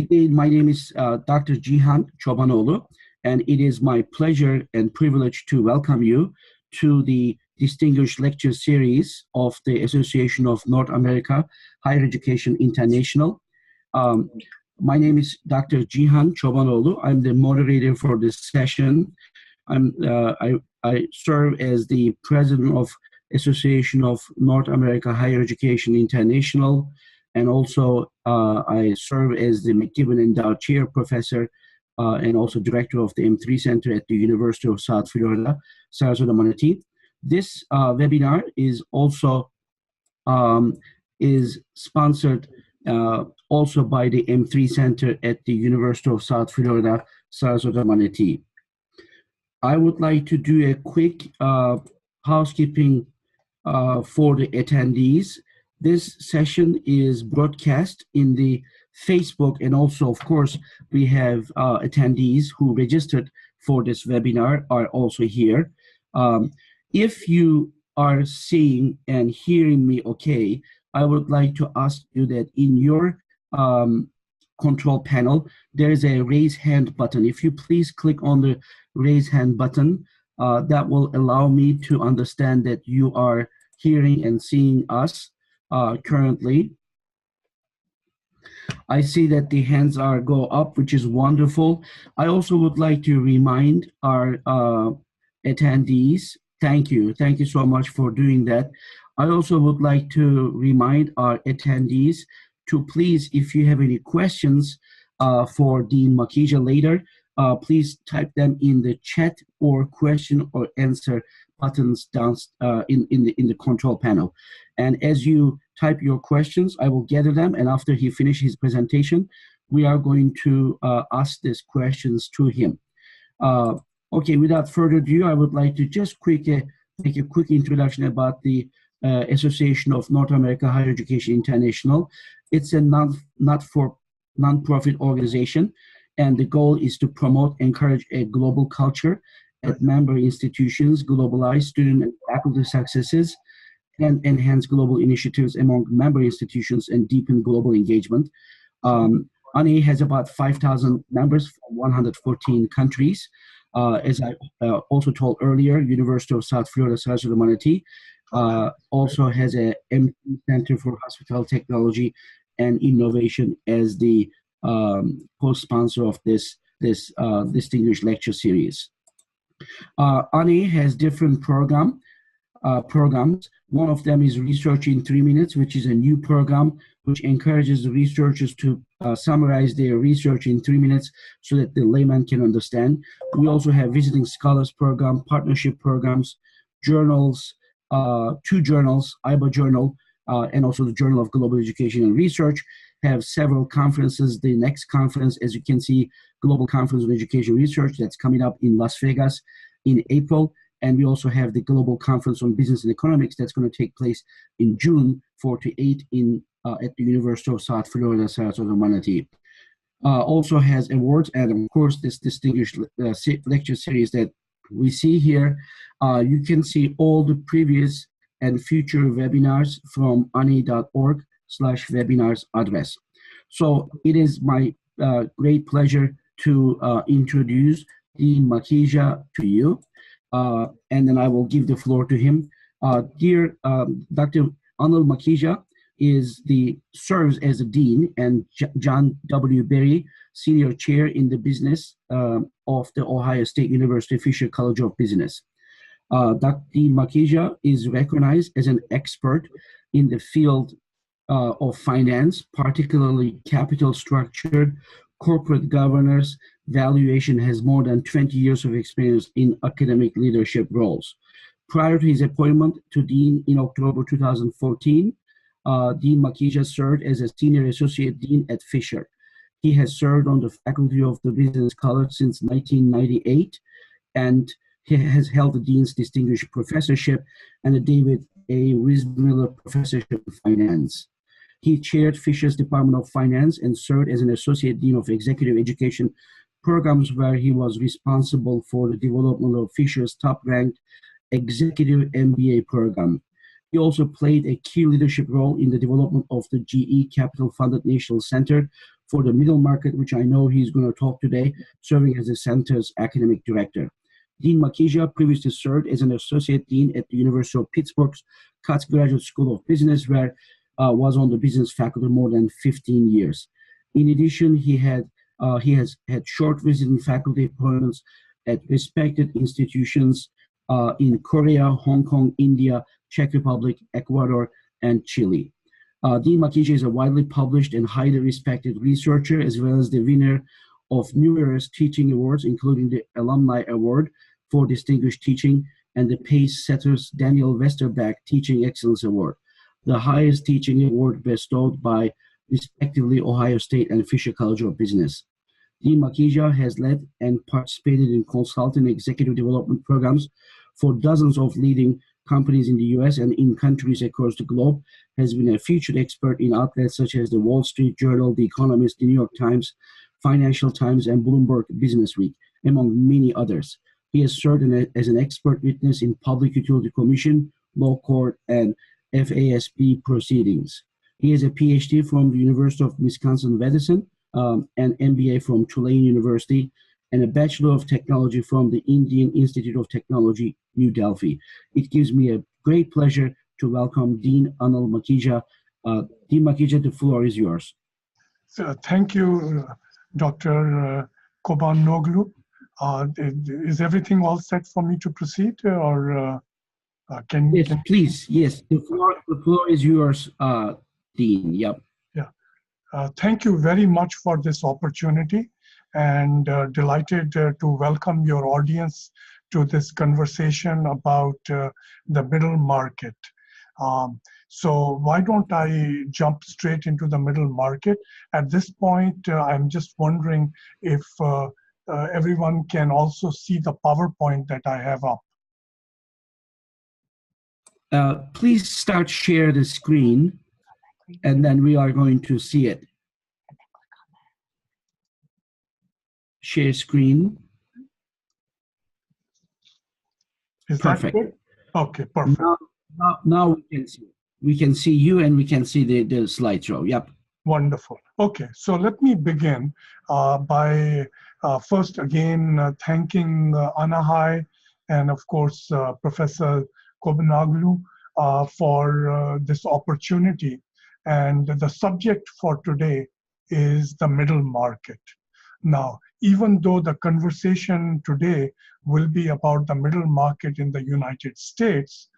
Today, my name is Dr. Cihan Çobanoğlu, and it is my pleasure and privilege to welcome you to the distinguished lecture series of the Association of North America Higher Education International. My name is Dr. Cihan Çobanoğlu. I'm the moderator for this session. I serve as the president of Association of North America Higher Education International, and also I serve as the McGibbon Endowed Chair Professor and also Director of the M3 Center at the University of South Florida, Sarasota Manatee. This webinar is also sponsored also by the M3 Center at the University of South Florida, Sarasota Manatee. I would like to do a quick housekeeping for the attendees. This session is broadcast in the Facebook, and also, of course, we have attendees who registered for this webinar are also here. If you are seeing and hearing me okay, I would like to ask you that in your control panel, there is a raise hand button. If you please click on the raise hand button, that will allow me to understand that you are hearing and seeing us currently. I see that the hands are go up, which is wonderful. I also would like to remind our attendees, thank you so much for doing that. I also would like to remind our attendees to please, if you have any questions for Dean Makhija later, please type them in the chat or question or answer buttons down in the control panel. And as you type your questions, I will gather them, and after he finishes his presentation, we are going to ask these questions to him. Okay, without further ado, I would like to just make a quick introduction about the Association of North America Higher Education International. It's a non-profit organization, and the goal is to promote, encourage a global culture at member institutions, globalize student and faculty successes, and enhance global initiatives among member institutions and deepen global engagement. ANAHEI has about 5,000 members from 114 countries. As I also told earlier, University of South Florida, Sarasota Manatee also has a M3 Center for Hospital Technology and Innovation as the co-sponsor of this distinguished lecture series. ANAHEI has different programs. One of them is Research in 3 Minutes, which is a new program which encourages the researchers to summarize their research in 3 minutes so that the layman can understand. We also have Visiting Scholars Program, partnership programs, journals, 2 journals, IBA Journal, and also the Journal of Global Education and Research, have several conferences. The next conference, as you can see, Global Conference on Education Research, that's coming up in Las Vegas in April. And we also have the Global Conference on Business and Economics that's going to take place in June 4 to 8 at the University of South Florida, Sarasota Manatee. Also has awards, and of course, this distinguished lecture series that we see here. You can see all the previous and future webinars from anahei.org/webinars address. So it is my great pleasure to introduce Dean Makhija to you. And then I will give the floor to him. Dear Dr. Anil Makhija serves as a dean, and John W. Berry, senior chair in the business of the Ohio State University Fisher College of Business. Dr. Dean Makhija is recognized as an expert in the field of finance, particularly capital structure, corporate governance, valuation. Has more than 20 years of experience in academic leadership roles. Prior to his appointment to dean in October 2014, Dean Makhija served as a senior associate dean at Fisher. He has served on the faculty of the Business College since 1998, and he has held the Dean's Distinguished Professorship and the David A. Wismiller Professorship of Finance. He chaired Fisher's Department of Finance and served as an Associate Dean of Executive Education Programs, where he was responsible for the development of Fisher's top-ranked Executive MBA program. He also played a key leadership role in the development of the GE Capital-funded National Center for the middle market, which I know he's going to talk today, serving as the center's academic director. Dean Makhija previously served as an associate dean at the University of Pittsburgh's Katz Graduate School of Business, where was on the business faculty more than 15 years. In addition, he has had short visiting faculty appointments at respected institutions in Korea, Hong Kong, India, Czech Republic, Ecuador, and Chile. Dean Makhija is a widely published and highly respected researcher, as well as the winner of numerous teaching awards, including the Alumni Award for Distinguished Teaching and the Pace Setters Daniel Westerback Teaching Excellence Award, the highest teaching award bestowed by, respectively, Ohio State and Fisher College of Business. Dean Makhija has led and participated in consulting executive development programs for dozens of leading companies in the US and in countries across the globe, has been a featured expert in outlets such as the Wall Street Journal, The Economist, the New York Times, Financial Times, and Bloomberg Business Week, among many others. He has served as an expert witness in Public Utility Commission, Law Court, and FASB proceedings. He has a PhD from the University of Wisconsin-Madison, an MBA from Tulane University, and a Bachelor of Technology from the Indian Institute of Technology, New Delhi. It gives me a great pleasure to welcome Dean Anil Makhija. Dean Makhija, the floor is yours. So, thank you, Dr. Kobanoglu. Is everything all set for me to proceed, or Yes, please. Yes, the floor is yours, Dean. Yep. Yeah. Thank you very much for this opportunity, and delighted to welcome your audience to this conversation about the middle market. So why don't I jump straight into the middle market? At this point, I'm just wondering if everyone can also see the PowerPoint that I have up. Please start share the screen, and then we are going to see it. Share screen. Is perfect. That good? Okay, perfect. Now we can see it. We can see you, and we can see the slideshow. Yep. Wonderful. Okay, so let me begin by first again thanking ANAHEI and of course Professor Kobanoglu for this opportunity. And the subject for today is the middle market. Now, even though the conversation today will be about the middle market in the United States,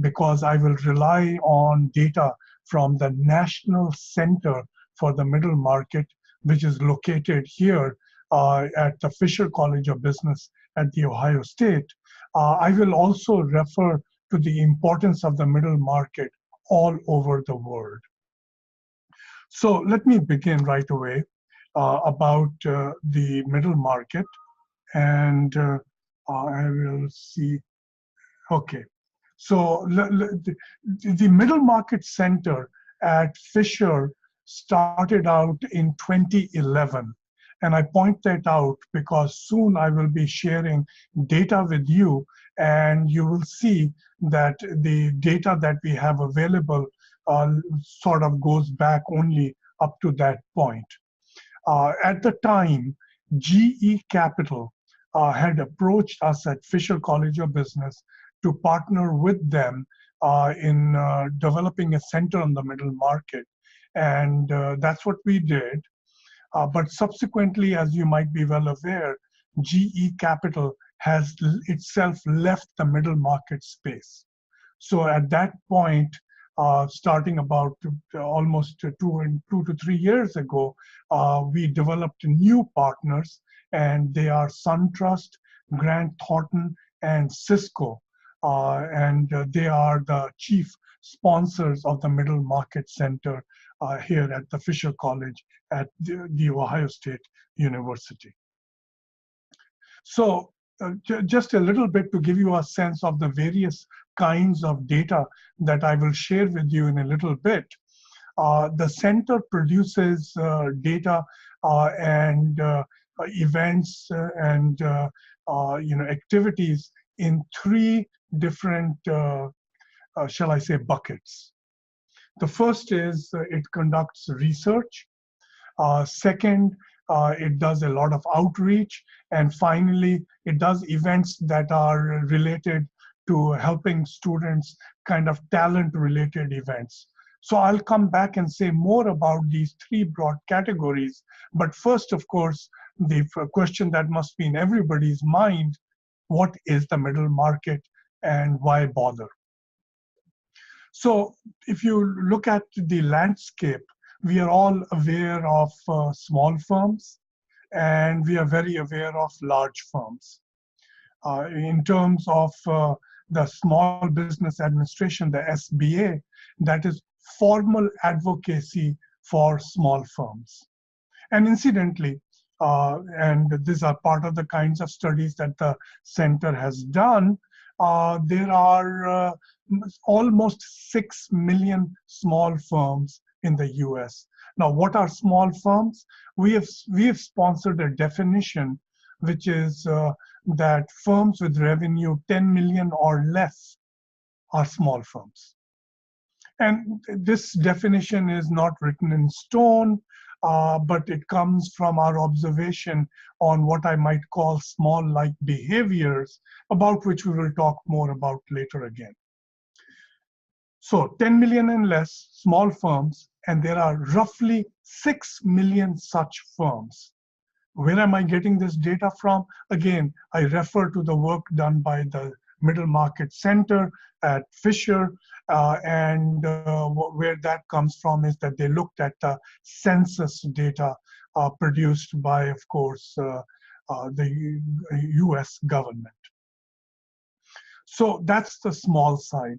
because I will rely on data from the National Center for the Middle Market, which is located here at the Fisher College of Business at the Ohio State. I will also refer to the importance of the middle market all over the world. So let me begin right away about the middle market, and I will see. Okay, so the Middle Market Center at Fisher started out in 2011. And I point that out because soon I will be sharing data with you, and you will see that the data that we have available sort of goes back only up to that point. At the time, GE Capital had approached us at Fisher College of Business to partner with them in developing a center on the middle market. And that's what we did. But subsequently, as you might be well aware, GE Capital has itself left the middle market space. So at that point, starting about almost 2 to 3 years ago, we developed new partners, and they are SunTrust, Grant Thornton, and Cisco. And they are the chief sponsors of the Middle Market Center here at the Fisher College at the Ohio State University. So just a little bit to give you a sense of the various kinds of data that I will share with you in a little bit. The center produces data and events and activities in 3 different, shall I say, buckets. The first is it conducts research. Second, it does a lot of outreach. And finally, it does events that are related to helping students, kind of talent-related events. So I'll come back and say more about these three broad categories. But first, of course, the question that must be in everybody's mind, what is the middle market and why bother? So if you look at the landscape, we are all aware of small firms, and we are very aware of large firms. In terms of the Small Business Administration, the SBA, that is formal advocacy for small firms. And incidentally, and these are part of the kinds of studies that the center has done, there are almost 6 million small firms in the US. Now, what are small firms? We have sponsored a definition, which is that firms with revenue 10 million or less are small firms. And this definition is not written in stone, but it comes from our observation on what I might call small-like behaviors, about which we will talk more about later again. So 10 million and less small firms, and there are roughly 6 million such firms. Where am I getting this data from? Again, I refer to the work done by the Middle Market Center at Fisher, and where that comes from is that they looked at the census data produced by, of course, the US government. So that's the small side.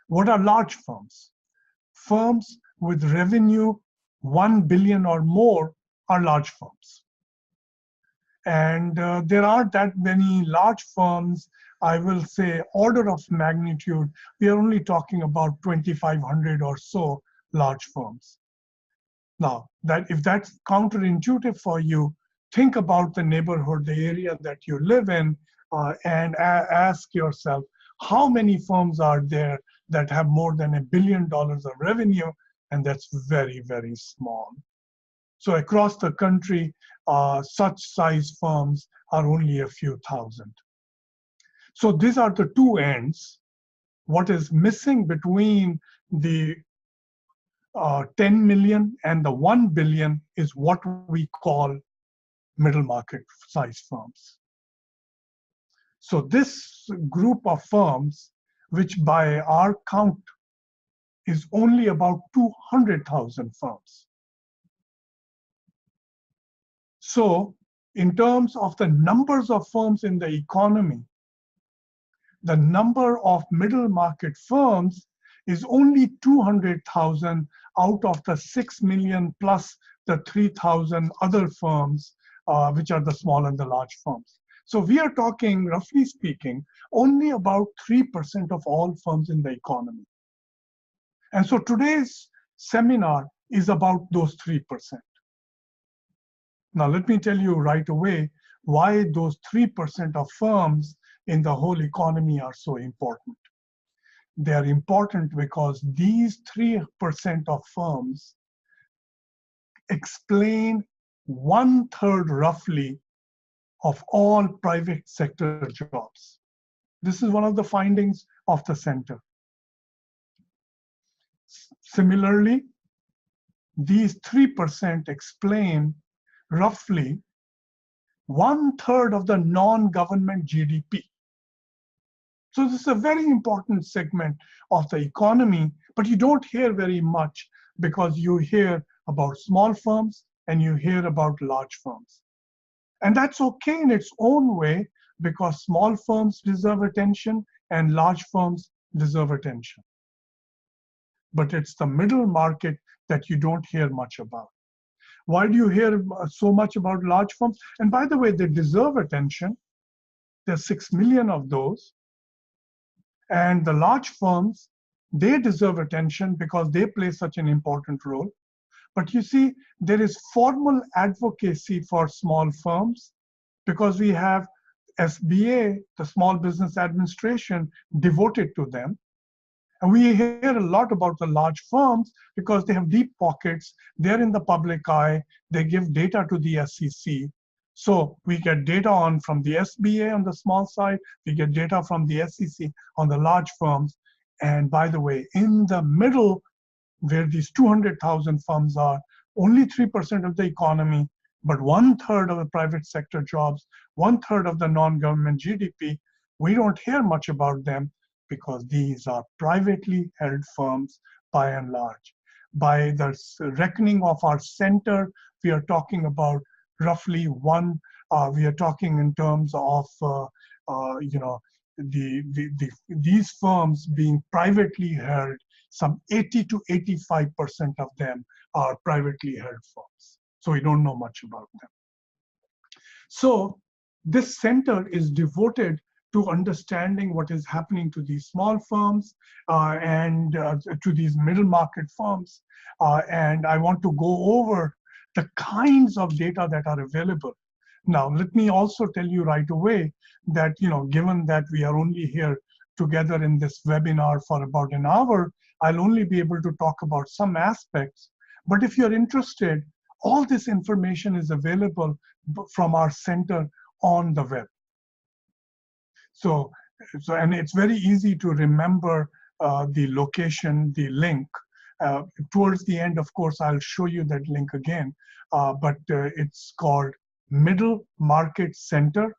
What are large firms? Firms with revenue 1 billion or more are large firms. And there aren't that many large firms. I will say order of magnitude, we are only talking about 2,500 or so large firms. Now, if that's counterintuitive for you, think about the neighborhood, the area that you live in, and ask yourself, how many firms are there that have more than $1 billion of revenue? And that's very, very small. So across the country, such size firms are only a few thousand. So these are the two ends. What is missing between the 10 million and the 1 billion is what we call middle market size firms. So this group of firms, which by our count is only about 200,000 firms. So in terms of the numbers of firms in the economy, the number of middle market firms is only 200,000 out of the 6 million plus the 3,000 other firms, which are the small and the large firms. So we are talking, roughly speaking, only about 3% of all firms in the economy. And so today's seminar is about those 3%. Now, let me tell you right away why those 3% of firms in the whole economy are so important. They are important because these 3% of firms explain 1/3 roughly of all private sector jobs. This is one of the findings of the center. Similarly, these 3% explain roughly 1/3 of the non-government GDP. So this is a very important segment of the economy, but you don't hear very much because you hear about small firms and you hear about large firms. And that's okay in its own way because small firms deserve attention and large firms deserve attention. But it's the middle market that you don't hear much about. Why do you hear so much about large firms? And by the way, they deserve attention. There's 6 million of those. And the large firms, they deserve attention because they play such an important role. But you see, there is formal advocacy for small firms because we have SBA, the Small Business Administration, devoted to them. And we hear a lot about the large firms because they have deep pockets, they're in the public eye, they give data to the SEC. So we get data on from the SBA on the small side, we get data from the SEC on the large firms. And by the way, in the middle, where these 200,000 firms are, only 3% of the economy, but 1/3 of the private sector jobs, 1/3 of the non-government GDP, we don't hear much about them because these are privately held firms by and large. By the reckoning of our center, we are talking about roughly we are talking in terms of, you know, these firms being privately held, some 80 to 85% of them are privately held firms. So we don't know much about them. So this center is devoted to understanding what is happening to these small firms and to these middle market firms. And I want to go over the kinds of data that are available. Now, let me also tell you right away that, you know, given that we are only here together in this webinar for about an hour, I'll only be able to talk about some aspects. But if you're interested, all this information is available from our center on the web. So and it's very easy to remember the location, the link. Towards the end, of course, I'll show you that link again, but it's called Middle Market Center,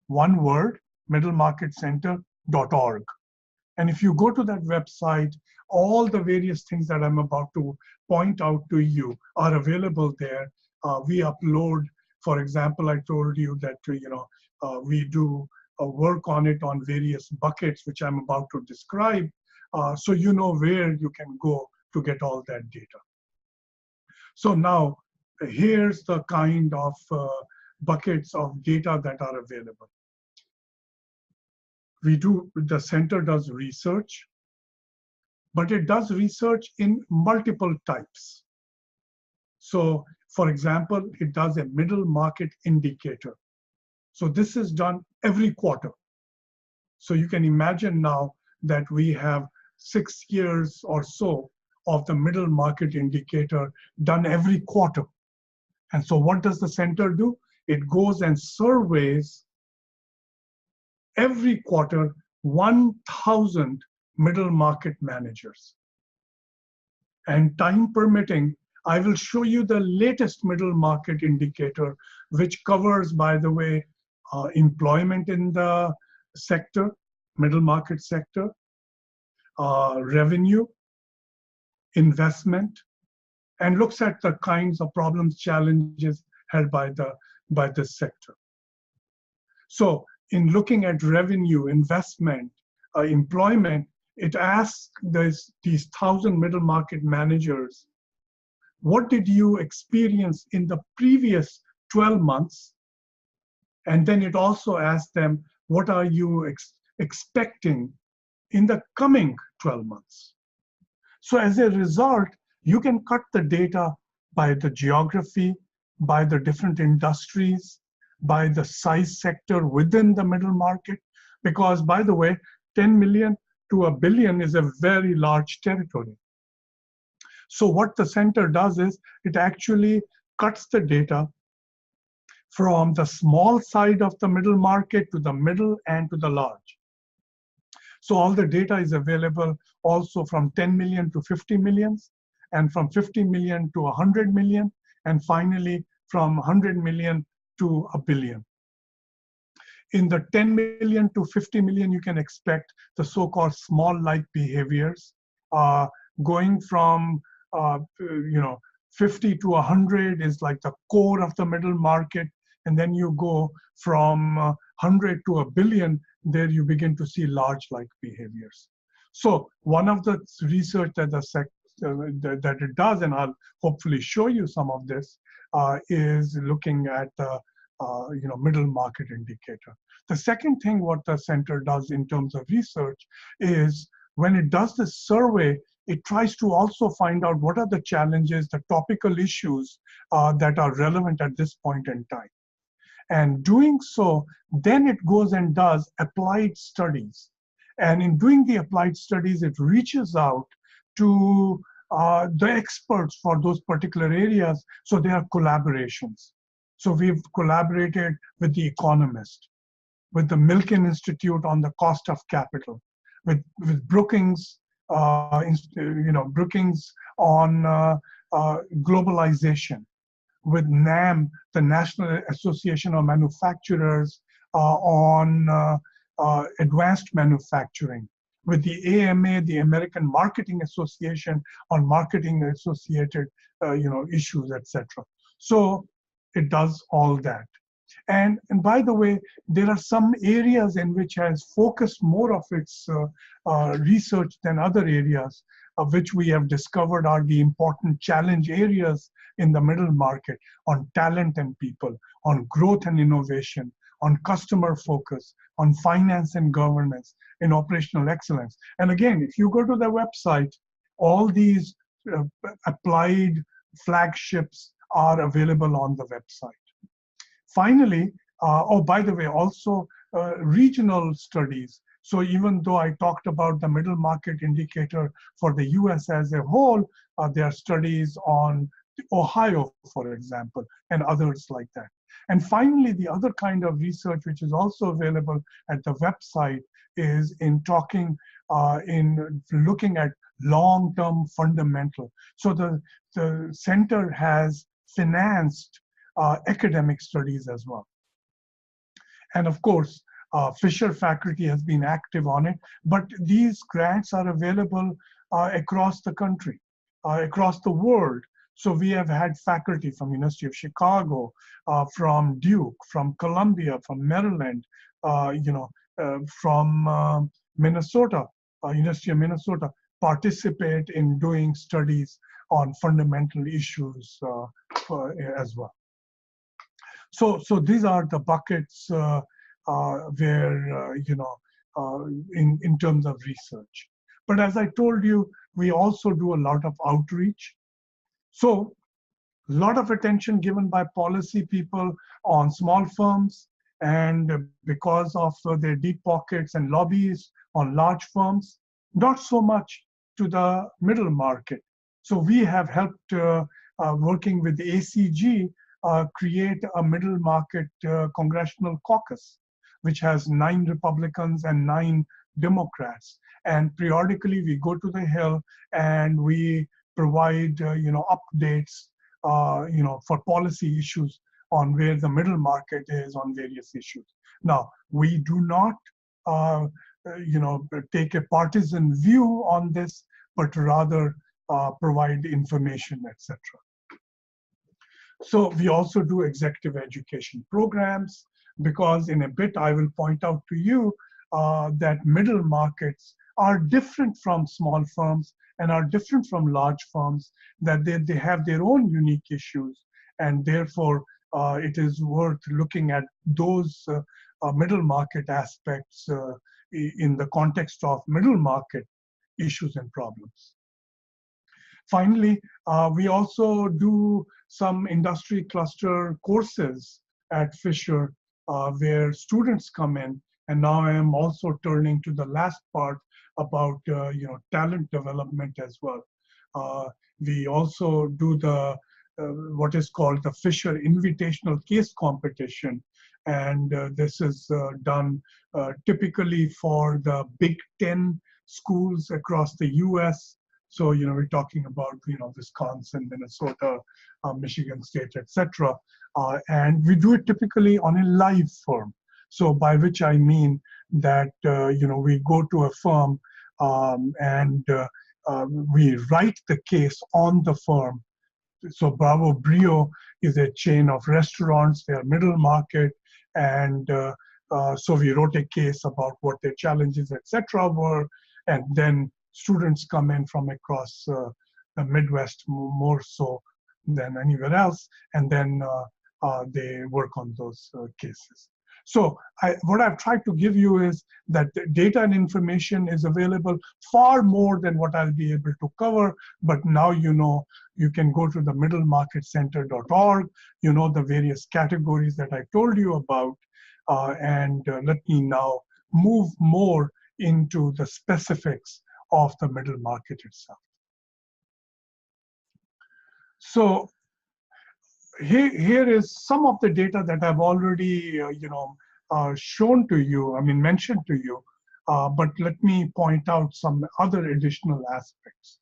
one word, middlemarketcenter.org. And if you go to that website, all the various things that I'm about to point out to you are available there. We upload, for example, I told you that, you know, we do work on it on various buckets, which I'm about to describe. So you know where you can go to get all that data. So now, here's the kind of buckets of data that are available. The center does research, but it does research in multiple types. So, for example, it does a middle market indicator. So this is done every quarter. So you can imagine now that we have 6 years or so of the middle market indicator done every quarter. And so what does the center do? It goes and surveys every quarter 1,000 middle market managers. And time permitting, I will show you the latest middle market indicator, which covers, by the way, employment in the sector, middle market sector, revenue, investment, and looks at the kinds of problems, challenges held by the sector. So in looking at revenue, investment, employment, it asks these 1,000 middle market managers, what did you experience in the previous 12 months? And then it also asks them, what are you expecting in the coming 12 months? So as a result, you can cut the data by the geography, by the different industries, by the size sector within the middle market, because, by the way, 10 million to a billion is a very large territory. So what the center does is it actually cuts the data from the small side of the middle market to the middle and to the large. So all the data is available also from 10 million to 50 millions, and from 50 million to 100 million, and finally from 100 million to a billion. In the 10 million to 50 million, you can expect the so-called small-like behaviors, going from 50 to 100 is like the core of the middle market, and then you go from 100 to a billion, there you begin to see large-like behaviors. So one of the research that that it does, and I'll hopefully show you some of this, is looking at the middle market indicator. The second thing what the center does in terms of research is when it does this survey, it tries to also find out what are the challenges, the topical issues that are relevant at this point in time. And doing so, then it goes and does applied studies. And in doing the applied studies, it reaches out to the experts for those particular areas. So they are collaborations. So we've collaborated with The Economist, with the Milken Institute on the cost of capital, with Brookings, Brookings on globalization, with NAM, the National Association of Manufacturers, on advanced manufacturing, with the AMA, the American Marketing Association, on marketing associated issues, etc. So it does all that. And by the way, there are some areas in which has focused more of its research than other areas, of which we have discovered are the important challenge areas in the middle market, on talent and people, on growth and innovation, on customer focus, on finance and governance, in operational excellence. And again, if you go to the website, all these applied flagships are available on the website. Finally, oh, by the way, also regional studies. So even though I talked about the middle market indicator for the US as a whole, there are studies on Ohio, for example, and others like that. And finally, the other kind of research which is also available at the website is in looking at long-term fundamental. So the center has financed academic studies as well. And of course, Fisher faculty has been active on it, but these grants are available across the country, across the world. So we have had faculty from University of Chicago, from Duke, from Columbia, from Maryland, from Minnesota, University of Minnesota, participate in doing studies on fundamental issues as well. So these are the buckets where, in terms of research. But as I told you, we also do a lot of outreach. So a lot of attention given by policy people on small firms, and because of their deep pockets and lobbies on large firms, not so much to the middle market. So we have helped, working with the ACG, create a middle market congressional caucus, which has 9 Republicans and 9 Democrats. And periodically we go to the Hill and we provide updates for policy issues on where the middle market is on various issues. Now, we do not take a partisan view on this, but rather provide information, etc. So we also do executive education programs, because in a bit I will point out to you that middle markets are different from small firms and are different from large firms, that they have their own unique issues, and therefore it is worth looking at those middle market aspects in the context of middle market issues and problems. Finally, we also do some industry cluster courses at Fisher where students come in. And now I am also turning to the last part about talent development as well. We also do the what is called the Fisher Invitational Case Competition. And this is done typically for the Big Ten schools across the US. So, we're talking about, Wisconsin, Minnesota, Michigan State, etc. And we do it typically on a live firm. So by which I mean that, we go to a firm and we write the case on the firm. So Bravo Brio is a chain of restaurants, they are middle market. And so we wrote a case about what their challenges, etc. were. And then students come in from across the Midwest more so than anywhere else, and then they work on those cases. So what I've tried to give you is that data and information is available far more than what I'll be able to cover, but now you can go to the middlemarketcenter.org, the various categories that I told you about, and let me now move more into the specifics of the middle market itself. So here is some of the data that I've already shown to you, mentioned to you, but let me point out some other additional aspects.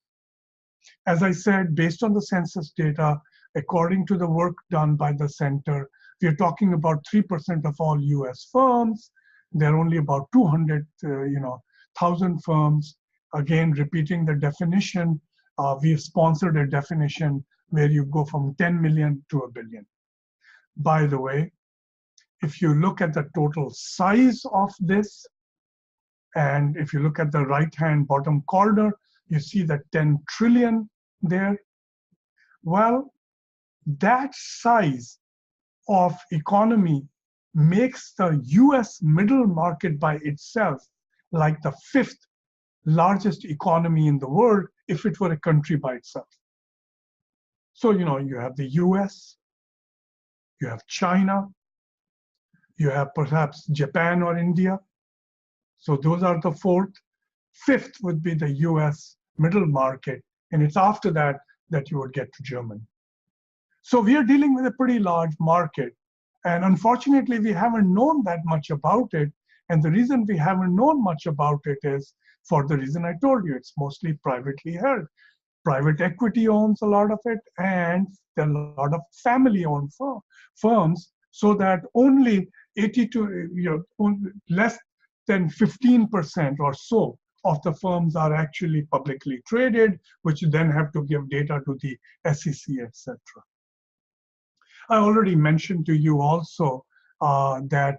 As I said, based on the census data, according to the work done by the center, we are talking about 3% of all US firms. There are only about 200,000 firms. Again, repeating the definition, we've sponsored a definition where you go from 10 million to a billion. By the way, if you look at the total size of this, and if you look at the right-hand bottom corner, you see that 10 trillion there. Well, that size of economy makes the US middle market by itself like the 5th largest economy in the world if it were a country by itself. So, you have the US, you have China, you have perhaps Japan or India. So those are the 4th. 5th would be the US middle market, and it's after that that you would get to Germany. So we are dealing with a pretty large market, and unfortunately we haven't known that much about it. And the reason we haven't known much about it is for the reason I told you, it's mostly privately held. Private equity owns a lot of it, and there are a lot of family-owned firms, so that only less than 15% or so of the firms are actually publicly traded, which then have to give data to the SEC, etc. I already mentioned to you also that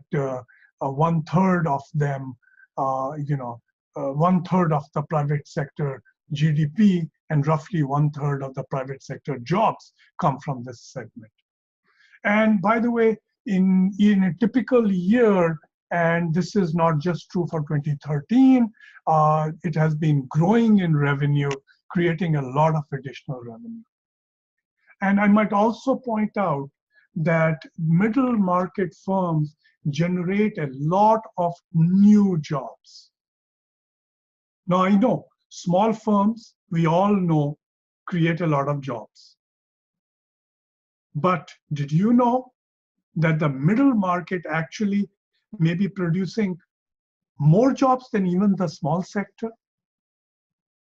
1/3 of them, 1/3 of the private sector GDP and roughly 1/3 of the private sector jobs come from this segment. And by the way, in a typical year, and this is not just true for 2013, it has been growing in revenue, creating a lot of additional revenue. And I might also point out that middle market firms generate a lot of new jobs. Now, I know small firms, we all know, create a lot of jobs. But did you know that the middle market actually may be producing more jobs than even the small sector?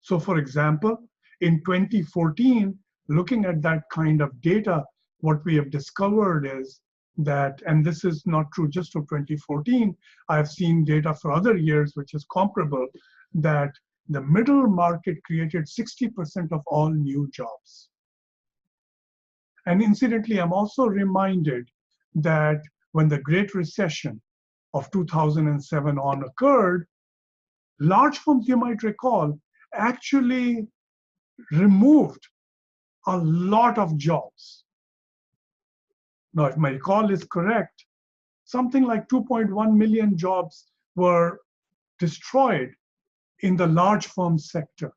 So for example, in 2014, looking at that kind of data, what we have discovered is that, and this is not true just for 2014, I've seen data for other years which is comparable, that the middle market created 60% of all new jobs. And incidentally, I'm also reminded that when the Great Recession of 2007 on occurred, large firms, you might recall, actually removed a lot of jobs. Now, if my recall is correct, something like 2.1 million jobs were destroyed in the large firm sector.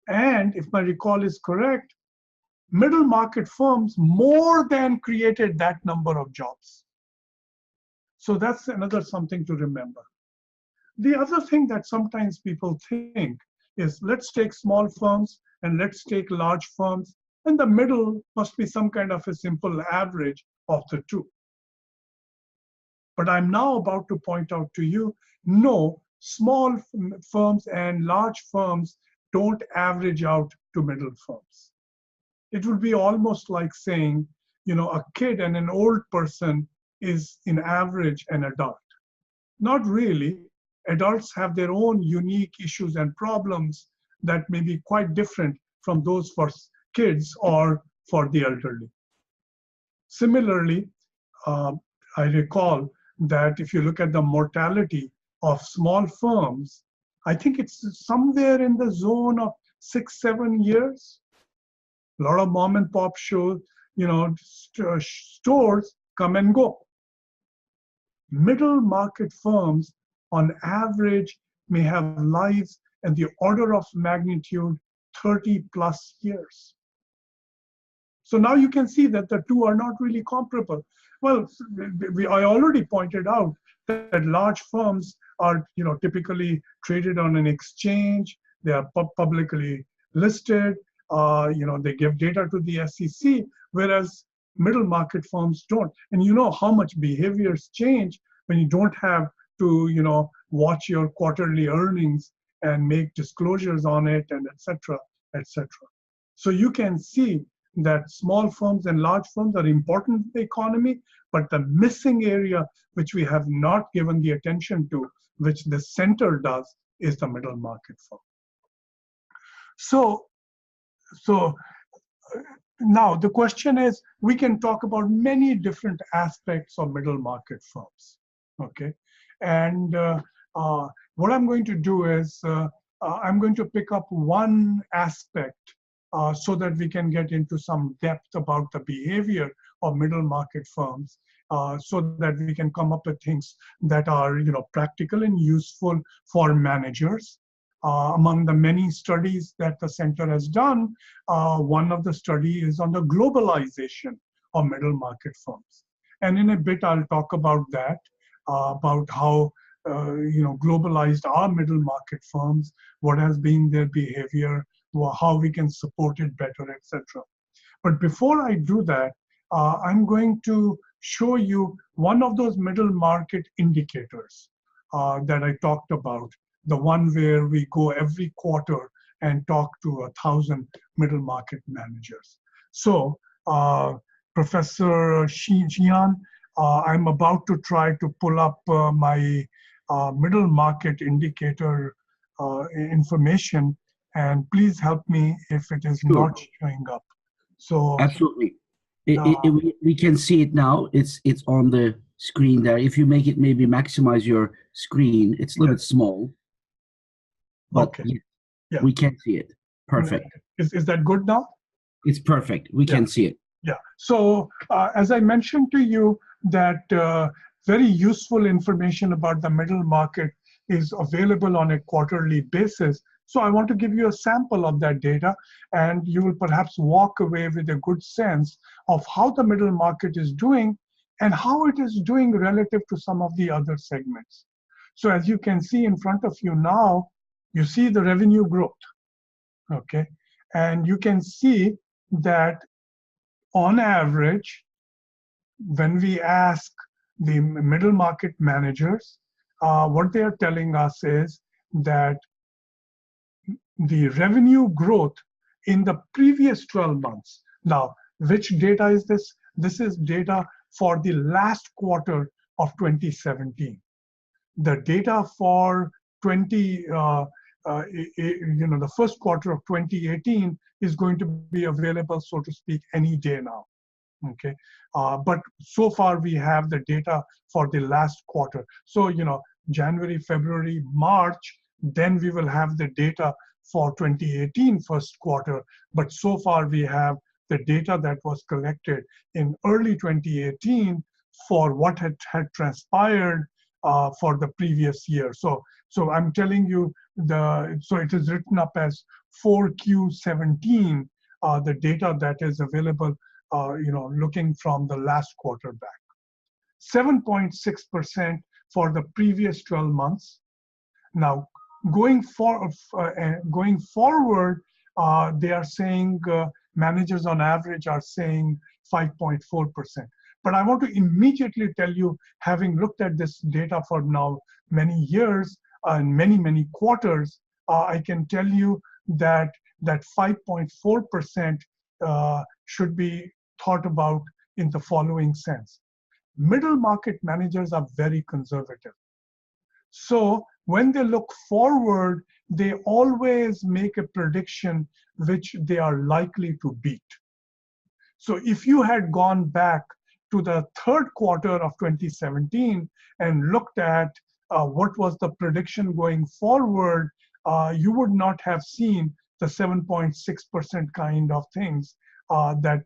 And if my recall is correct, middle market firms more than created that number of jobs. So that's another something to remember. The other thing that sometimes people think is, let's take small firms and let's take large firms, and the middle must be some kind of a simple average of the two. But I'm now about to point out to you, no, small firms and large firms don't average out to middle firms. It would be almost like saying, a kid and an old person is in average an adult. Not really. Adults have their own unique issues and problems that may be quite different from those for kids or for the elderly. Similarly, I recall that if you look at the mortality of small firms, I think it's somewhere in the zone of 6-7 years. A lot of mom and pop stores come and go. Middle market firms on average may have lives in the order of magnitude 30+ years. So now you can see that the two are not really comparable. Well, I already pointed out that large firms are, typically traded on an exchange. They are publicly listed. They give data to the SEC, whereas middle market firms don't. And you know how much behaviors change when you don't have to, watch your quarterly earnings and make disclosures on it, and et cetera, et cetera. So you can see that small firms and large firms are important in the economy, but the missing area which we have not given the attention to, which the center does, is the middle market firm. So now the question is, we can talk about many different aspects of middle market firms, okay? And what I'm going to do is, I'm going to pick up one aspect so that we can get into some depth about the behavior of middle market firms, so that we can come up with things that are, practical and useful for managers. Among the many studies that the center has done, one of the study is on the globalization of middle market firms. And in a bit, I'll talk about that, about how globalized are middle market firms, what has been their behavior, how we can support it better, etc. But before I do that, I'm going to show you one of those middle market indicators that I talked about, the one where we go every quarter and talk to 1,000 middle market managers. So, Professor Xian, I'm about to try to pull up my middle market indicator information, and please help me if it is Sure. not showing up. So Absolutely. We can see it now. It's on the screen there. If you make it, maybe maximize your screen. It's a little bit small, but okay. Yeah, we can see it. Perfect. Is that good now? It's perfect. We can see it. Yeah. So as I mentioned to you, that very useful information about the middle market is available on a quarterly basis. So I want to give you a sample of that data, and you will perhaps walk away with a good sense of how the middle market is doing and how it is doing relative to some of the other segments. So as you can see in front of you now, you see the revenue growth, okay? And you can see that on average, when we ask the middle market managers, what they are telling us is that the revenue growth in the previous 12 months. Now, which data is this? This is data for the last quarter of 2017. The data for the first quarter of 2018 is going to be available, so to speak, any day now. Okay, but so far we have the data for the last quarter. So, January, February, March, then we will have the data for 2018 first quarter. But so far we have the data that was collected in early 2018 for what had transpired for the previous year. So I'm telling you, so it is written up as 4Q17, the data that is available, looking from the last quarter back. 7.6% for the previous 12 months. Now, going forward, they are saying managers on average are saying 5.4%. But I want to immediately tell you, having looked at this data for now many years and many quarters, I can tell you that 5.4% should be thought about in the following sense. Middle market managers are very conservative. So when they look forward, they always make a prediction which they are likely to beat. So if you had gone back to the third quarter of 2017 and looked at what was the prediction going forward, you would not have seen the 7.6% kind of things that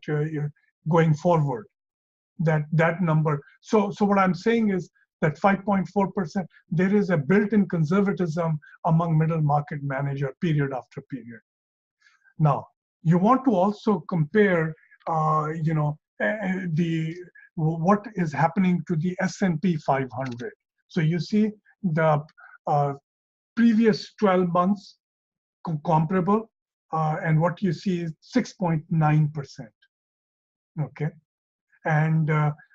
going forward, that number. So what I'm saying is that 5.4%, there is a built-in conservatism among middle market manager period after period. Now, you want to also compare, what is happening to the S&P 500. So you see the previous 12 months comparable, and what you see is 6.9%. Okay, and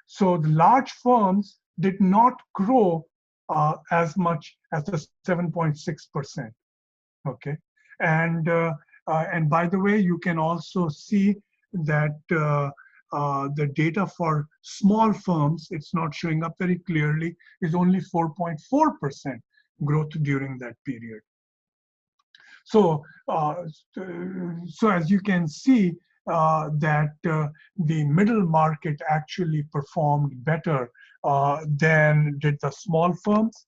so the large firms did not grow as much as the 7.6%. Okay, and and by the way, you can also see that the data for small firms, it's not showing up very clearly, is only 4.4% growth during that period. So, so as you can see, that the middle market actually performed better than did the small firms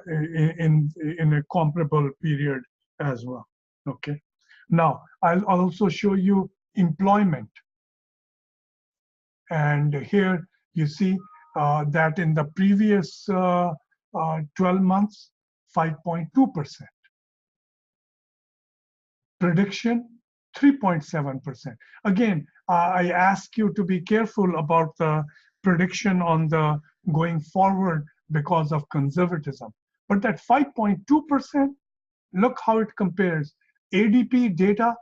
in a comparable period as well. Okay. Now, I'll also show you employment. And here you see that in the previous 12 months, 5.2%. Prediction, 3.7%. Again, I ask you to be careful about the prediction on the going forward because of conservatism. But that 5.2%, look how it compares. ADP data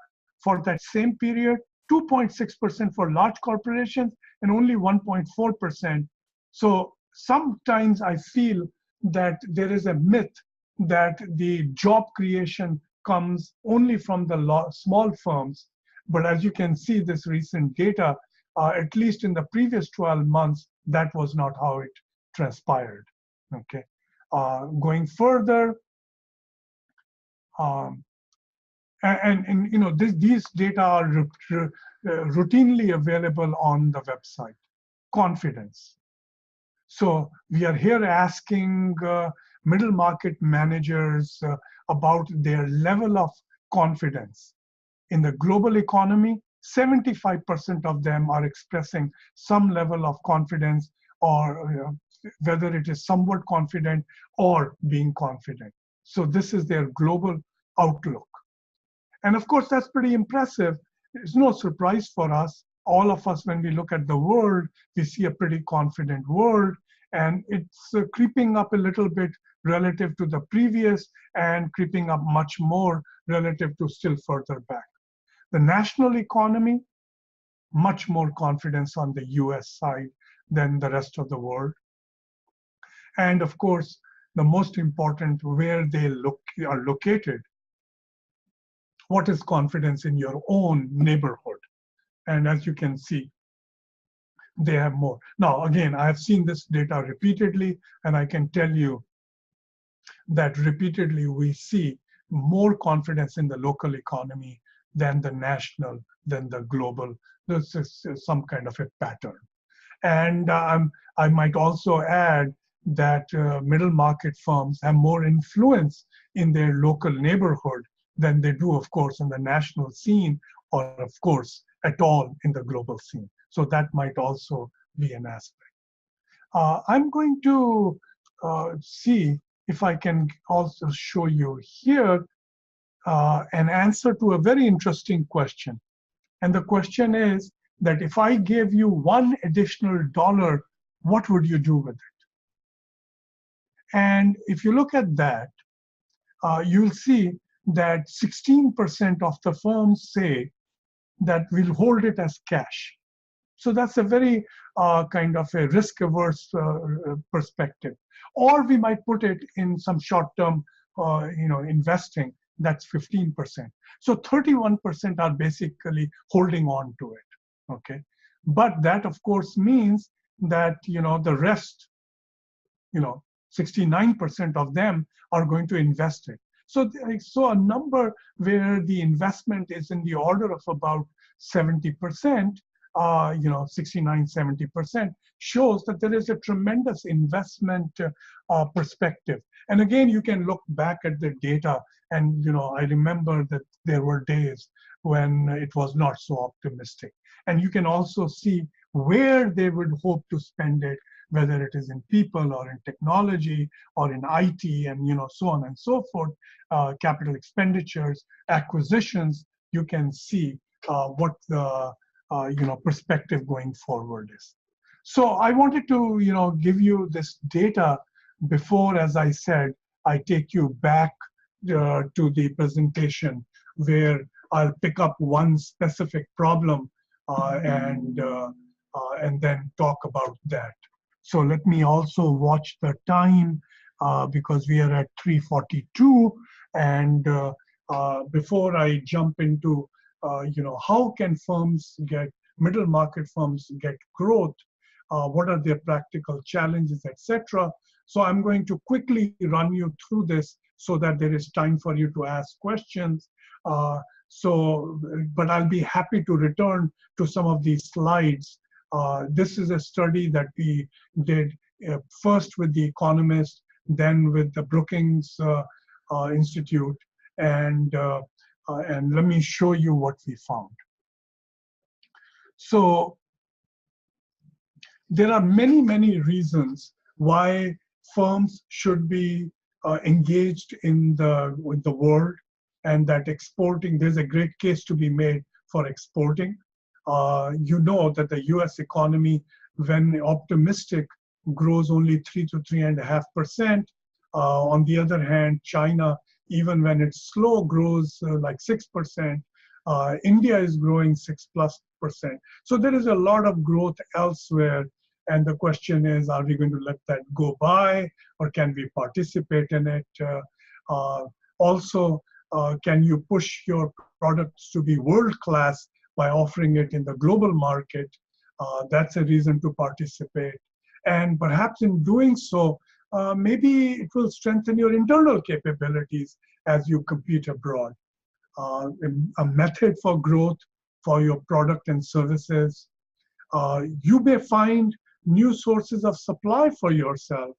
for that same period, 2.6% for large corporations and only 1.4%. So sometimes I feel that there is a myth that the job creation comes only from the small firms. But as you can see, this recent data, at least in the previous 12 months, that was not how it transpired. Okay, going further, and you know, these data are routinely available on the website. Confidence. So we are here asking middle market managers about their level of confidence. In the global economy, 75% of them are expressing some level of confidence, or whether it is somewhat confident or being confident. So this is their global outlook. And of course, that's pretty impressive. It's no surprise for us. All of us, when we look at the world, we see a pretty confident world, and it's creeping up a little bit relative to the previous and creeping up much more relative to still further back. The national economy, much more confidence on the US side than the rest of the world. And of course, the most important, where they are located. What is confidence in your own neighborhood? And as you can see, they have more. Now, again, I have seen this data repeatedly, and I can tell you that repeatedly we see more confidence in the local economy than the national, than the global. This is some kind of a pattern. And I might also add that middle market firms have more influence in their local neighborhood than they do, of course, in the national scene, or of course, at all in the global scene. So that might also be an aspect. I'm going to see if I can also show you here an answer to a very interesting question. And the question is that if I gave you $1 additional, what would you do with it? And if you look at that, you'll see that 16% of the firms say that we'll hold it as cash. So that's a very kind of a risk-averse perspective. Or we might put it in some short-term, investing. That's 15%. So 31% are basically holding on to it. Okay, but that of course means that the rest, 69% of them are going to invest it. So a number where the investment is in the order of about 70%, 69, 70%, shows that there is a tremendous investment perspective. And again, you can look back at the data, and I remember that there were days when it was not so optimistic. And you can also see where they would hope to spend it, whether it is in people or in technology or in IT, and so on and so forth, capital expenditures, acquisitions. You can see what the perspective going forward is. So I wanted to give you this data before, as I said, I take you back to the presentation where I'll pick up one specific problem and then talk about that. So let me also watch the time because we are at 3:42. And before I jump into, how can middle market firms get growth? What are their practical challenges, etc. So I'm going to quickly run you through this so that there is time for you to ask questions. But I'll be happy to return to some of these slides. This is a study that we did first with The Economist, then with the Brookings Institute, and let me show you what we found. So there are many, many reasons why firms should be engaged with the world, and that exporting, there's a great case to be made for exporting. You know that the US economy, when optimistic, grows only 3 to 3.5%. On the other hand, China, even when it's slow, grows like 6%. India is growing 6+%. So there is a lot of growth elsewhere. And the question is, are we going to let that go by, or can we participate in it? Also, can you push your products to be world-class by offering it in the global market? That's a reason to participate. And perhaps in doing so, maybe it will strengthen your internal capabilities as you compete abroad. A method for growth for your product and services. You may find new sources of supply for yourself,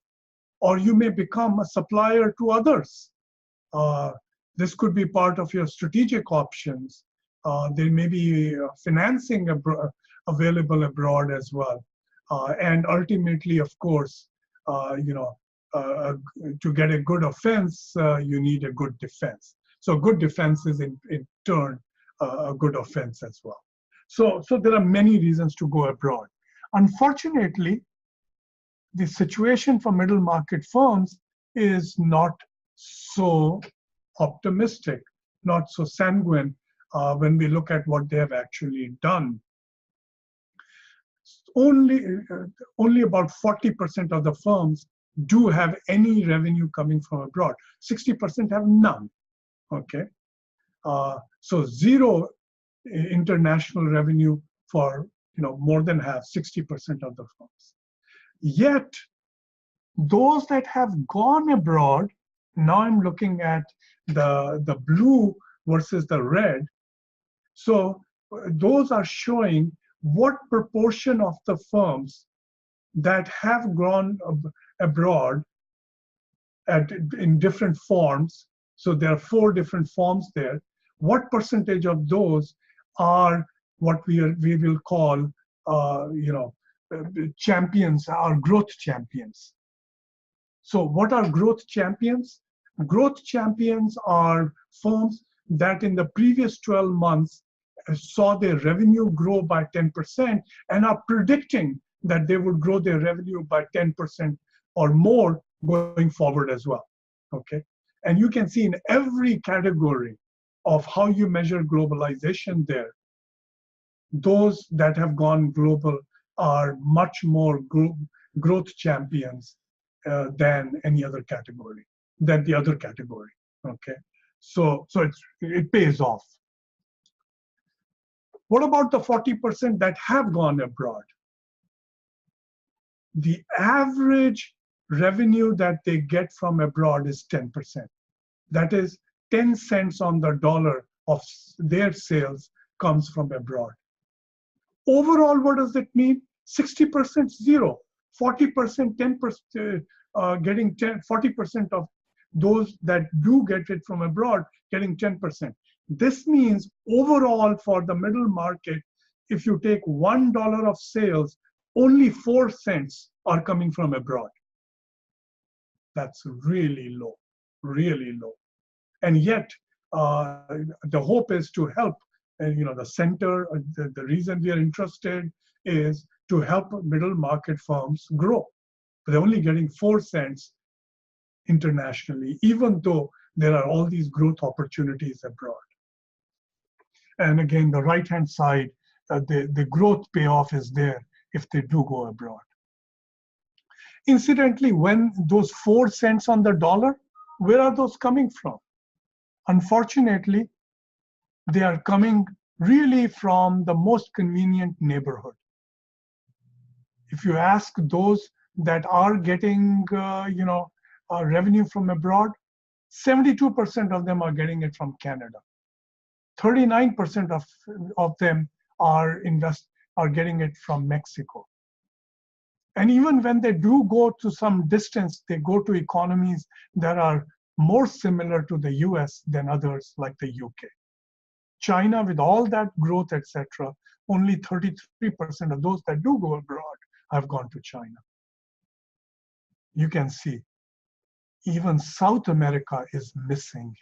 or you may become a supplier to others. This could be part of your strategic options. There may be financing available abroad as well. And ultimately, of course, to get a good offense, you need a good defense. So good defense is in turn a good offense as well. So there are many reasons to go abroad. Unfortunately, the situation for middle market firms is not so optimistic, not so sanguine when we look at what they have actually done. Only about 40% of the firms do have any revenue coming from abroad. 60% have none. Okay, so zero international revenue for more than half, 60% of the firms. Yet, those that have gone abroad, now I'm looking at the blue versus the red. So those are showing what proportion of the firms that have gone abroad in different forms. So there are 4 different forms there. What percentage of those are what we will call champions, are growth champions? So what are growth champions? Growth champions are firms that in the previous 12 months saw their revenue grow by 10% and are predicting that they would grow their revenue by 10% or more going forward as well. Okay, and you can see in every category of how you measure globalization there, those that have gone global are much more growth champions than any other category, than the other category. Okay, so it pays off. What about the 40% that have gone abroad? The average revenue that they get from abroad is 10%. That is 10 cents on the dollar of their sales comes from abroad. Overall, what does it mean? 60% zero, 40%, 10%, getting 40% of those that do get it from abroad getting 10%. This means overall for the middle market, if you take $1 of sales, only 4 cents are coming from abroad. That's really low, really low. And yet, the hope is to help, the center, the reason we are interested is to help middle market firms grow. But they're only getting 4 cents internationally, even though there are all these growth opportunities abroad. And again, the right-hand side, the growth payoff is there if they do go abroad. Incidentally, when those 4 cents on the dollar, where are those coming from? Unfortunately, they are coming really from the most convenient neighborhood. If you ask those that are getting, revenue from abroad, 72% of them are getting it from Canada. 39% of them are getting it from Mexico. And even when they do go to some distance, they go to economies that are more similar to the US than others like the UK. China, with all that growth, etc., only 33% of those that do go abroad have gone to China. You can see, even South America is missing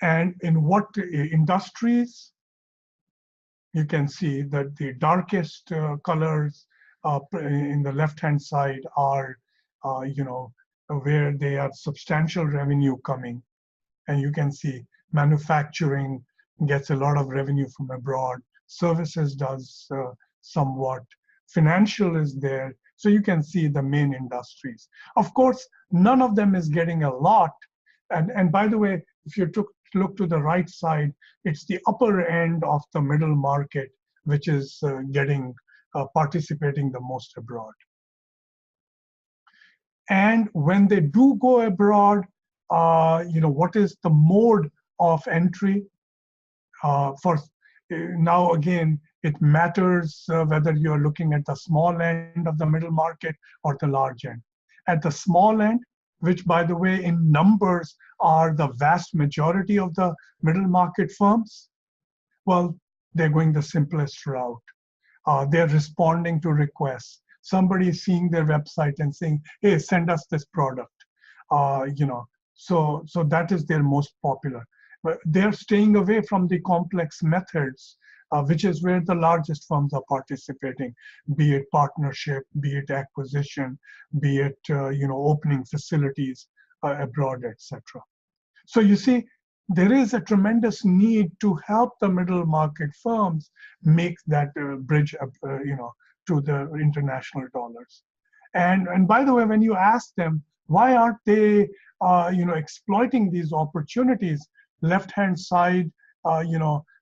here. And in what industries? You can see that the darkest colors in the left-hand side are, where they have substantial revenue coming. And you can see manufacturing gets a lot of revenue from abroad. Services does somewhat. Financial is there. So you can see the main industries. Of course, none of them is getting a lot. And by the way, if you look to the right side, it's the upper end of the middle market, which is participating the most abroad. And when they do go abroad, what is the mode of entry? Now again, it matters whether you're looking at the small end of the middle market or the large end. At the small end, which by the way, in numbers are the vast majority of the middle market firms, well, they're going the simplest route. They're responding to requests. Somebody is seeing their website and saying, hey, send us this product. So that is their most popular. But they're staying away from the complex methods, which is where the largest firms are participating, be it partnership, be it acquisition, be it opening facilities abroad, etc. So you see, there is a tremendous need to help the middle market firms make that bridge to the international dollars. And by the way, when you ask them, why aren't they exploiting these opportunities? Left-hand side,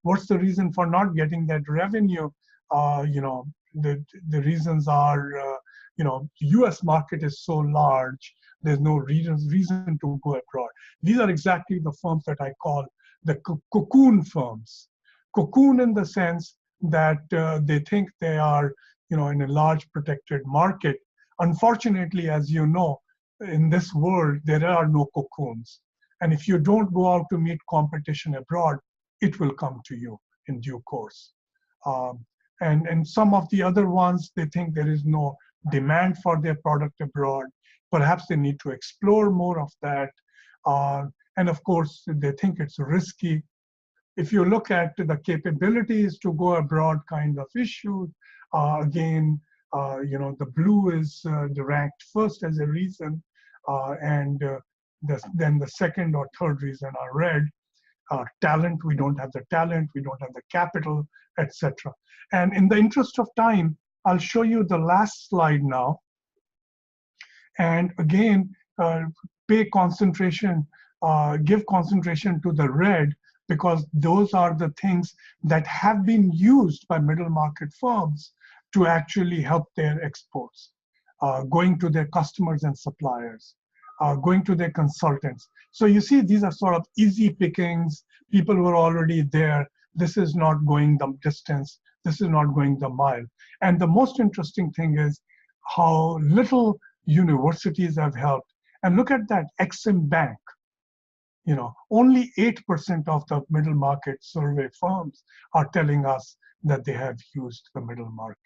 what's the reason for not getting that revenue? The reasons are, U.S. market is so large, there's no reason to go abroad. These are exactly the firms that I call the cocoon firms. Cocoon in the sense that they think they are, in a large protected market. Unfortunately, as you know, in this world, there are no cocoons. And if you don't go out to meet competition abroad, it will come to you in due course. And some of the other ones, they think there is no demand for their product abroad. Perhaps they need to explore more of that. And of course, they think it's risky. If you look at the capabilities to go abroad kind of issue, again, the blue is ranked first as a reason, and then the second or third reason are red. Talent, we don't have the talent, we don't have the capital, etc. And in the interest of time, I'll show you the last slide now. And again, give concentration to the red, because those are the things that have been used by middle market firms to actually help their exports, going to their customers and suppliers, going to their consultants. So you see, these are sort of easy pickings. People who are already there. This is not going the distance. This is not going the mile. And the most interesting thing is how little universities have helped. And look at that, Exim Bank. Only 8% of the middle market survey firms are telling us that they have used the middle market.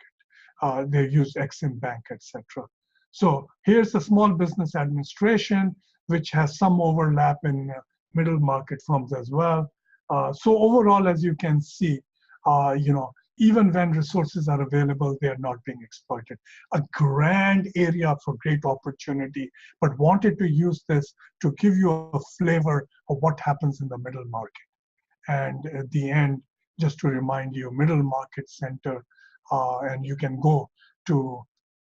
They've used Exim Bank, etc. So here's the Small Business Administration, which has some overlap in middle market firms as well. So overall, as you can see, even when resources are available, they are not being exploited. A grand area for great opportunity, but wanted to use this to give you a flavor of what happens in the middle market. And at the end, just to remind you, Middle Market Center, and you can go to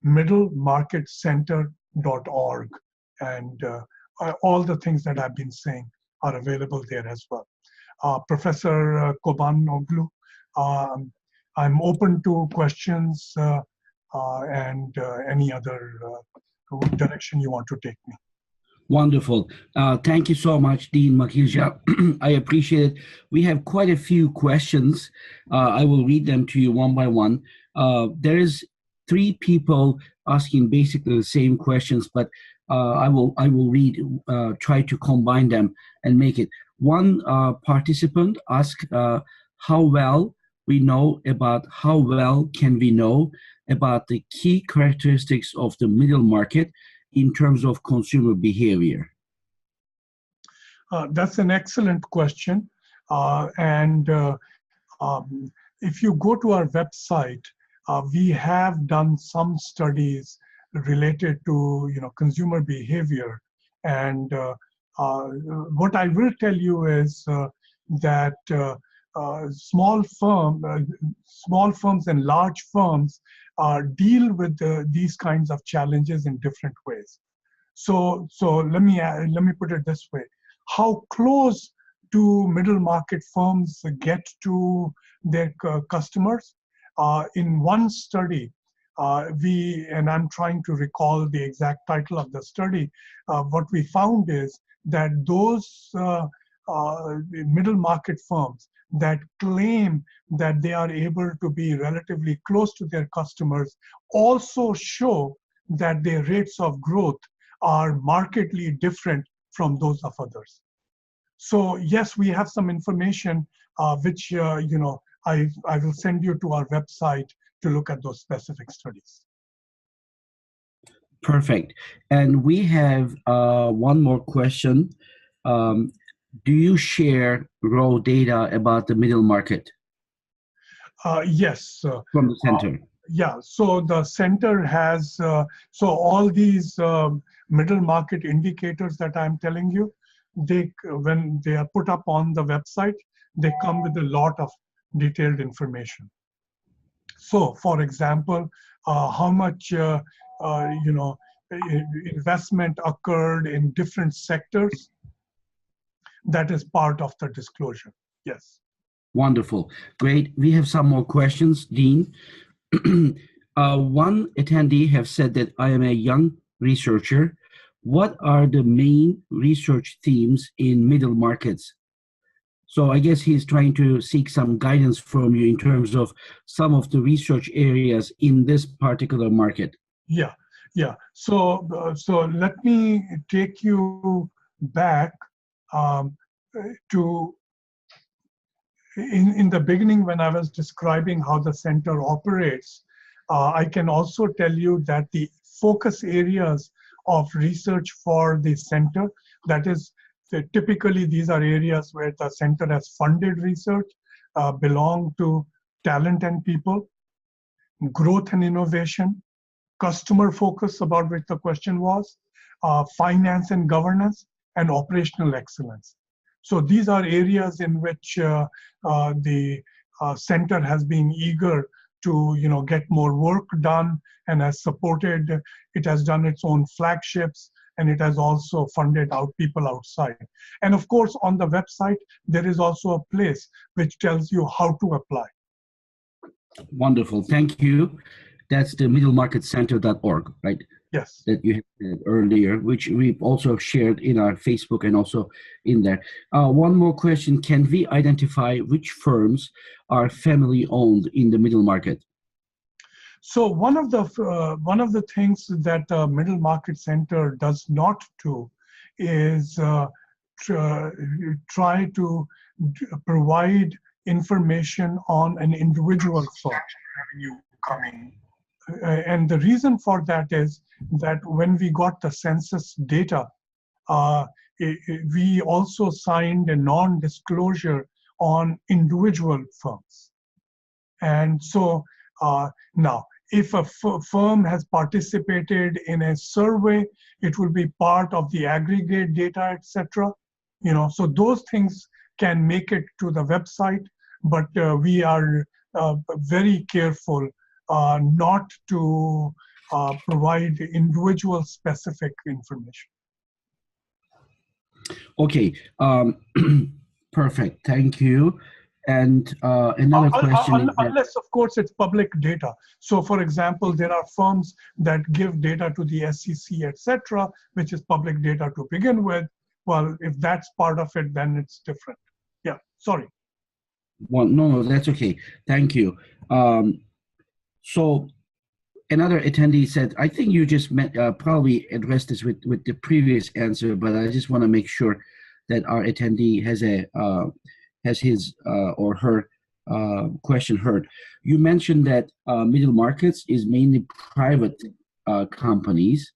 middlemarketcenter.org, and all the things that I've been saying are available there as well. Professor Kobanoglu, um, I'm open to questions and any other direction you want to take me. Wonderful. Thank you so much, Dean Makhija. I appreciate it. We have quite a few questions. I will read them to you one by one. There is three people asking basically the same questions, but I will try to combine them and make it. One participant asked how well can we know about the key characteristics of the middle market in terms of consumer behavior? That's an excellent question. If you go to our website, we have done some studies related to consumer behavior. And what I will tell you is that small firms and large firms deal with these kinds of challenges in different ways. So let me put it this way: how close do middle market firms get to their customers? In one study, and I'm trying to recall the exact title of the study, what we found is that those middle market firms that claim that they are able to be relatively close to their customers also show that their rates of growth are markedly different from those of others. So yes, we have some information which I will send you to our website to look at those specific studies. Perfect. And we have one more question. Do you share raw data about the middle market? Yes. From the center. Yeah, so the center has, so all these middle market indicators that I'm telling you, when they are put up on the website, they come with a lot of detailed information. So for example, how much investment occurred in different sectors, that is part of the disclosure. Yes. Wonderful. Great. We have some more questions, Dean. One attendee have said that I am a young researcher. What are the main research themes in middle markets? So I guess he's trying to seek some guidance from you in terms of some of the research areas in this particular market. Yeah. So let me take you back to in the beginning when I was describing how the center operates. I can also tell you that the focus areas of research for the center, that is, typically these are areas where the center has funded research, belong to talent and people, growth and innovation, customer focus, about which the question was, finance and governance, and operational excellence. So these are areas in which the center has been eager to get more work done and has supported. It has done its own flagships, and it has also funded out people outside. And of course, on the website, there is also a place which tells you how to apply. Wonderful. Thank you. That's the middlemarketcenter.org, right? Yes. That you had earlier, which we've also shared in our Facebook and also in there. One more question. Can we identify which firms are family owned in the middle market? So one of the things that the Middle Market Center does not do is try to provide information on an individual firm revenue coming. And the reason for that is that when we got the census data, we also signed a non-disclosure on individual firms. And so now, if a firm has participated in a survey, it will be part of the aggregate data, etc. So those things can make it to the website, but we are very careful not to provide individual specific information. Okay, perfect. Thank you. And another question is that, unless, of course, it's public data. So, for example, there are firms that give data to the SEC, etc., which is public data to begin with. Well, if that's part of it, then it's different. Yeah, sorry. well, no, that's okay. Thank you. So another attendee said, I think you just probably addressed this with the previous answer, but I just want to make sure that our attendee has his or her question heard. You mentioned that middle markets is mainly private companies.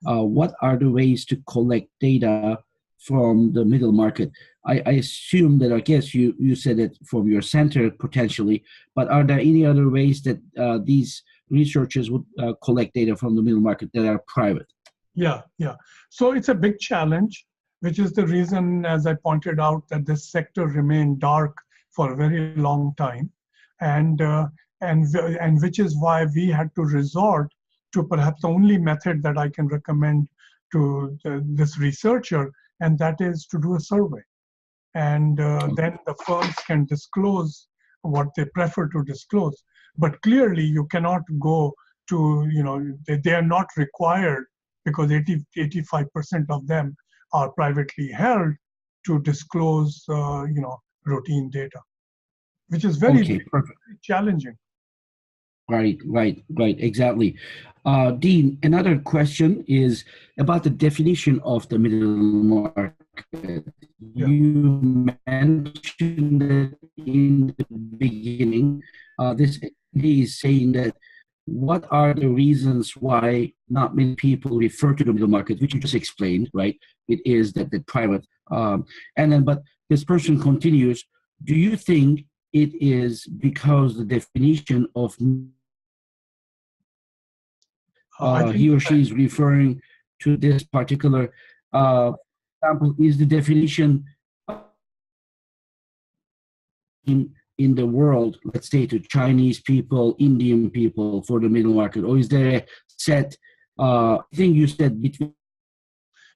What are the ways to collect data from the middle market? I assume that, I guess you said it from your center potentially, but are there any other ways that these researchers would collect data from the middle market that are private? Yeah. So it's a big challenge, which is the reason, as I pointed out, that this sector remained dark for a very long time, and which is why we had to resort to perhaps the only method that I can recommend to this researcher, and that is to do a survey. And then the firms can disclose what they prefer to disclose. But clearly, you cannot go to, they are not required, because 85% of them are privately held, to disclose, routine data, which is very, Okay, perfect. very challenging. Right, exactly. Dean, another question is about the definition of the middle market. Yeah. You mentioned that in the beginning, this is saying that what are the reasons why not many people refer to the middle market, which you just explained, right? It is that the private, and then, but this person continues, do you think it is because the definition of he or she is referring to this particular example, is the definition in the world, let's say to Chinese people, Indian people for the middle market, or is there a set thing you said between?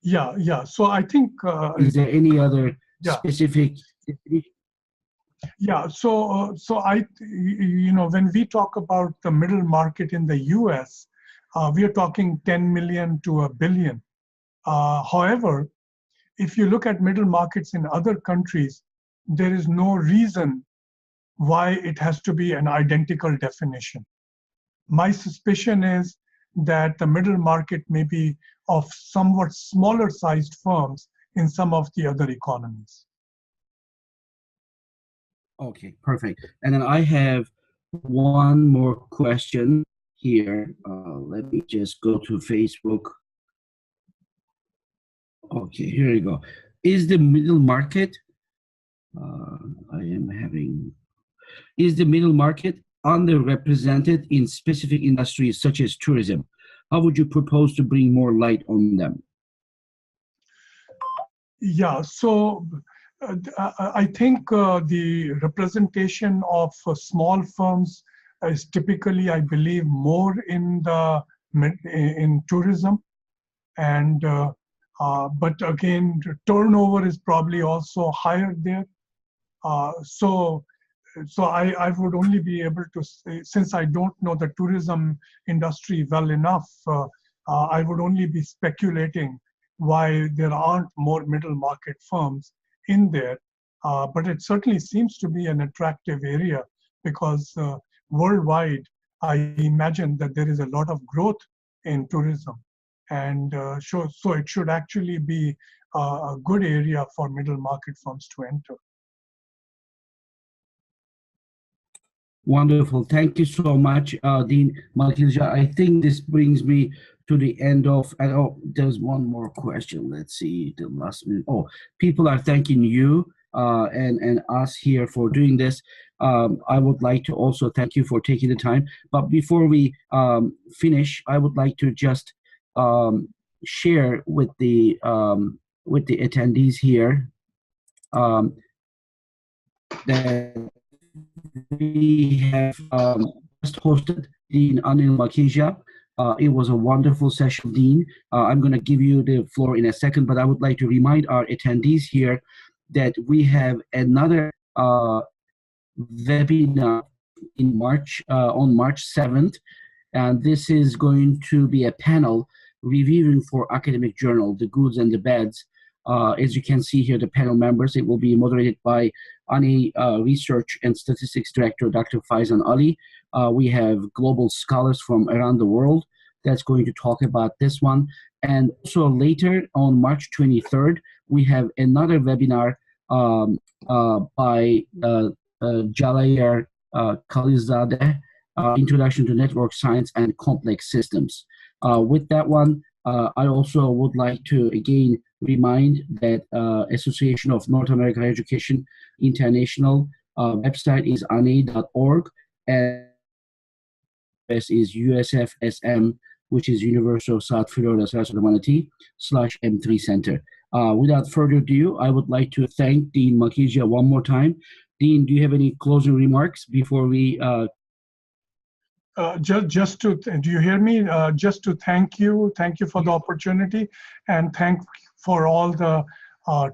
Yeah. So I think. Is there any other specific definition? Yeah. So when we talk about the middle market in the U.S., we are talking 10 million to a billion. However, if you look at middle markets in other countries, there is no reason why it has to be an identical definition. My suspicion is that the middle market may be of somewhat smaller sized firms in some of the other economies. Okay, perfect. And then I have one more question here. Let me just go to Facebook. Okay, here you go. Is the middle market, is the middle market underrepresented in specific industries such as tourism? How would you propose to bring more light on them? Yeah, so I think the representation of small firms is typically, I believe, more in tourism, and but again, turnover is probably also higher there. So I would only be able to say, since I don't know the tourism industry well enough, I would only be speculating why there aren't more middle market firms in there. But it certainly seems to be an attractive area, because worldwide, I imagine that there is a lot of growth in tourism. And so it should actually be a good area for middle market firms to enter. Wonderful. Thank you so much, Dean Makhija. I think this brings me to the end of, oh, there's one more question. Let's see, the last minute. Oh, people are thanking you and us here for doing this. I would like to also thank you for taking the time. But before we finish, I would like to just share with the attendees here that we have just hosted Dean Anil Makhija. It was a wonderful session, Dean. I'm going to give you the floor in a second, but I would like to remind our attendees here that we have another webinar in March, on March 7th, and this is going to be a panel reviewing for academic journal, the goods and the bads. As you can see here, the panel members, it will be moderated by ANAHEI Research and Statistics Director, Dr. Faizan Ali. We have global scholars from around the world that's going to talk about this one. And so later on March 23rd, we have another webinar by Jalayir Khalizadeh, Introduction to Network Science and Complex Systems. With that one, I also would like to again remind that Association of North American Education International website is anahei.org, and is USFSM, which is University of South Florida, South Humanity /M3 Center. Without further ado, I would like to thank Dean Makhija one more time. Dean, do you have any closing remarks before we do you hear me? Just to thank you for the opportunity, and thank for all the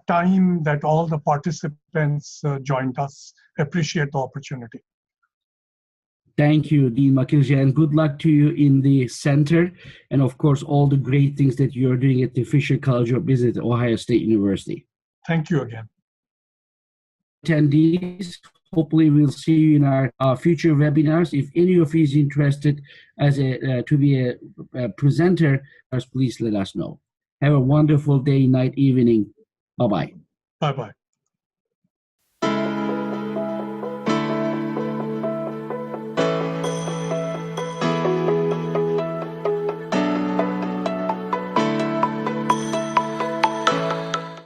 time that all the participants joined us. Appreciate the opportunity. Thank you, Dean Makhija, and good luck to you in the center, and of course, all the great things that you're doing at the Fisher College of Business at Ohio State University. Thank you again. Attendees, hopefully we'll see you in our future webinars. If any of you is interested as to be a presenter, please let us know. Have a wonderful day, night, evening. Bye-bye. Bye-bye.